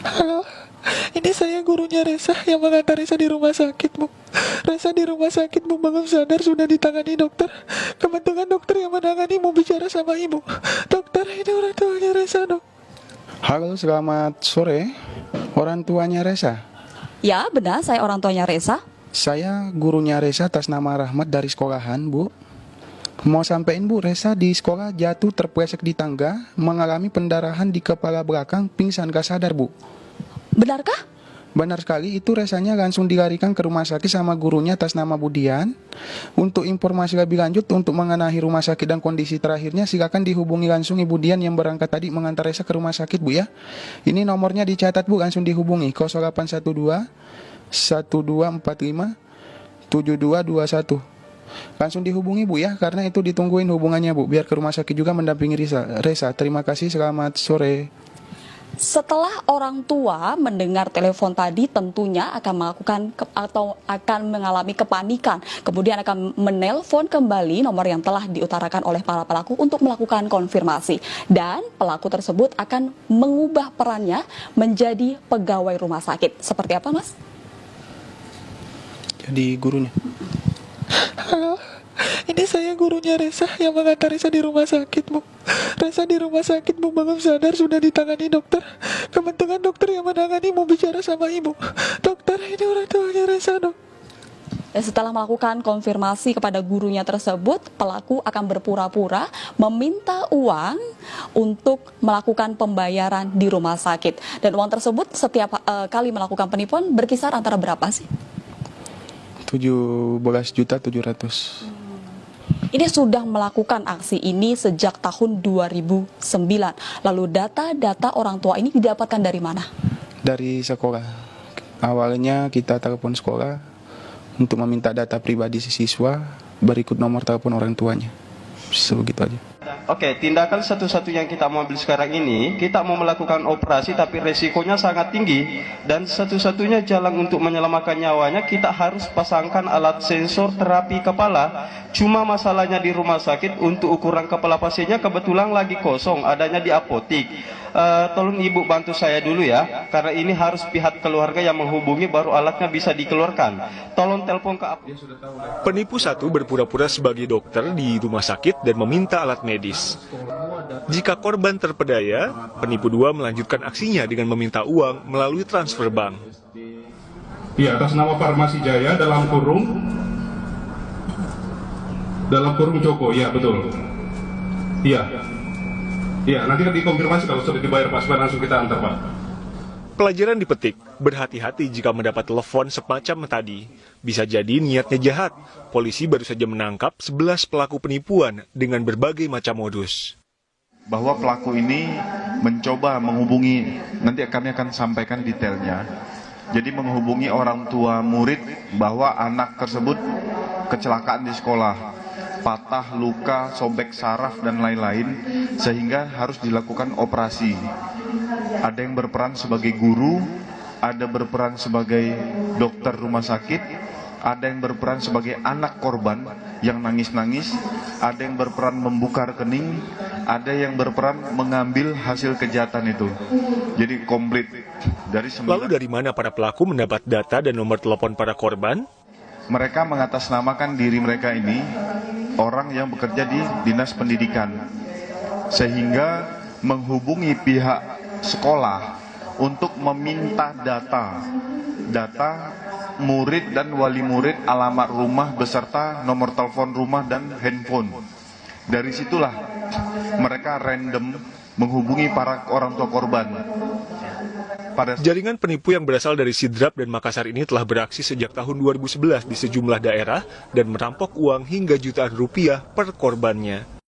Halo, ini saya gurunya Resa yang mengantar Resa di rumah sakit, Bu. Resa di rumah sakit, Bu, belum sadar, sudah ditangani dokter. Kebetulan dokter yang menangani mau bicara sama Ibu. Dokter, ini orang tuanya Resa, Dok. Halo, selamat sore. Orang tuanya Resa. Ya, benar, saya orang tuanya Resa. Saya gurunya Resa atas nama Rahmat dari sekolahan, Bu. Mau sampein, Bu, Resa di sekolah jatuh terpleset di tangga, mengalami pendarahan di kepala belakang, pingsan gak sadar, Bu. Benarkah? Benar sekali, itu Resanya langsung dilarikan ke rumah sakit sama gurunya atas nama Budian. Untuk informasi lebih lanjut untuk mengenai rumah sakit dan kondisi terakhirnya, silakan dihubungi langsung Ibu Dian yang berangkat tadi mengantar Resa ke rumah sakit, Bu ya. Ini nomornya dicatat, Bu, langsung dihubungi 0812 1245 7221. Langsung dihubungi, Bu ya, karena itu ditungguin hubungannya, Bu, biar ke rumah sakit juga mendampingi Resa. Terima kasih, selamat sore. Setelah orang tua mendengar telepon tadi tentunya akan melakukan atau akan mengalami kepanikan. Kemudian akan menelpon kembali nomor yang telah diutarakan oleh para pelaku untuk melakukan konfirmasi. Dan pelaku tersebut akan mengubah perannya menjadi pegawai rumah sakit. Seperti apa, Mas? Jadi gurunya. Halo, ini saya gurunya Resa yang mengantar Resa di rumah sakit, Bu. Resa di rumah sakit, Bu, belum sadar, sudah ditangani dokter. Kebetulan dokter yang menangani mau bicara sama Ibu. Dokter, ini orang tuanya Resa, Dok. Dan setelah melakukan konfirmasi kepada gurunya tersebut, pelaku akan berpura-pura meminta uang untuk melakukan pembayaran di rumah sakit. Dan uang tersebut setiap kali melakukan penipuan berkisar antara berapa sih? 17.700.000. Ini sudah melakukan aksi ini sejak tahun 2009. Lalu data-data orang tua ini didapatkan dari mana? Dari sekolah. Awalnya kita telepon sekolah untuk meminta data pribadi siswa, berikut nomor telepon orang tuanya. Sebegitu aja. Oke, tindakan satu-satunya yang kita mau ambil sekarang ini, kita mau melakukan operasi tapi resikonya sangat tinggi. Dan satu-satunya jalan untuk menyelamatkan nyawanya, kita harus pasangkan alat sensor terapi kepala. Cuma masalahnya di rumah sakit, untuk ukuran kepala pasiennya kebetulan lagi kosong, adanya di apotik. Tolong Ibu bantu saya dulu ya, karena ini harus pihak keluarga yang menghubungi baru alatnya bisa dikeluarkan. Tolong telepon ke apotik. Penipu satu berpura-pura sebagai dokter di rumah sakit dan meminta alat medis. Jika korban terpedaya, penipu dua melanjutkan aksinya dengan meminta uang melalui transfer bank. Iya, atas nama Farmasi Jaya dalam kurung Joko, ya betul. Iya. Iya, nanti kan dikonfirmasi kalau sudah dibayar Pak, supaya langsung kita antar, Pak. Pelajaran dipetik, berhati-hati jika mendapat telepon semacam tadi. Bisa jadi niatnya jahat. Polisi baru saja menangkap 11 pelaku penipuan dengan berbagai macam modus. Bahwa pelaku ini mencoba menghubungi, nanti kami akan sampaikan detailnya. Jadi menghubungi orang tua murid bahwa anak tersebut kecelakaan di sekolah, patah, luka, sobek saraf, dan lain-lain, sehingga harus dilakukan operasi. Ada yang berperan sebagai guru, ada berperan sebagai dokter rumah sakit, ada yang berperan sebagai anak korban yang nangis-nangis, ada yang berperan membuka rekening, ada yang berperan mengambil hasil kejahatan itu. Jadi komplit. Lalu dari mana para pelaku mendapat data dan nomor telepon para korban? Mereka mengatasnamakan diri mereka ini orang yang bekerja di Dinas Pendidikan, sehingga menghubungi pihak sekolah untuk meminta data murid dan wali murid, alamat rumah beserta nomor telepon rumah dan handphone. Dari situlah mereka random menghubungi para orang tua korban. Jaringan penipu yang berasal dari Sidrap dan Makassar ini telah beraksi sejak tahun 2011 di sejumlah daerah dan merampok uang hingga jutaan rupiah per korbannya.